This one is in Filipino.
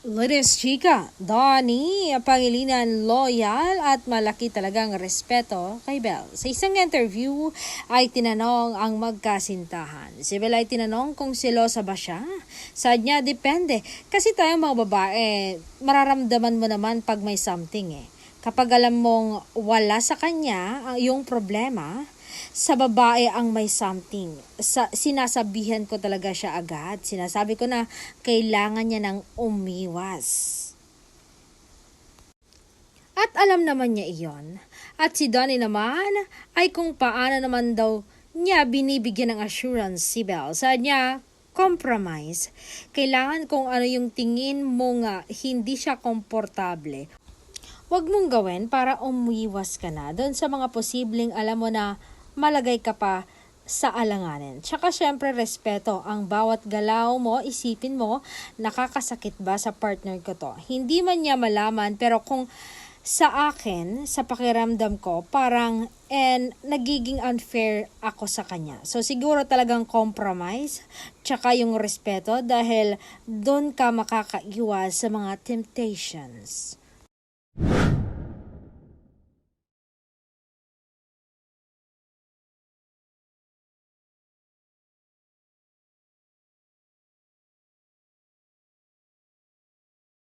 Ladies chika, Donnie, Pangilinan loyal at malaki talagang respeto kay Belle. Sa isang interview ay tinanong ang magkasintahan. Si Belle ay tinanong kung selosa ba siya. Saad niya, depende. Kasi tayong mga babae, mararamdaman mo naman pag may something eh. Kapag alam mong wala sa kanya yung problema, sa babae ang may something. Sinasabihan ko talaga siya agad. Sinasabi ko na kailangan niya ng umiwas. At alam naman niya iyon. At si Donnie naman ay kung paano naman daw niya binibigyan ng assurance si Belle. Saad niya, compromise. Kailangan kung ano yung tingin mo nga hindi siya komportable. Huwag mong gawin para umiwas ka na doon sa mga posibleng alam mo na malagay ka pa sa alanganin. Tsaka syempre respeto. Ang bawat galaw mo, isipin mo, nakakasakit ba sa partner ko to? Hindi man niya malaman, pero kung sa akin, sa pakiramdam ko, parang nagiging unfair ako sa kanya. So siguro talagang compromise, tsaka yung respeto dahil doon ka makakaiwas sa mga temptations.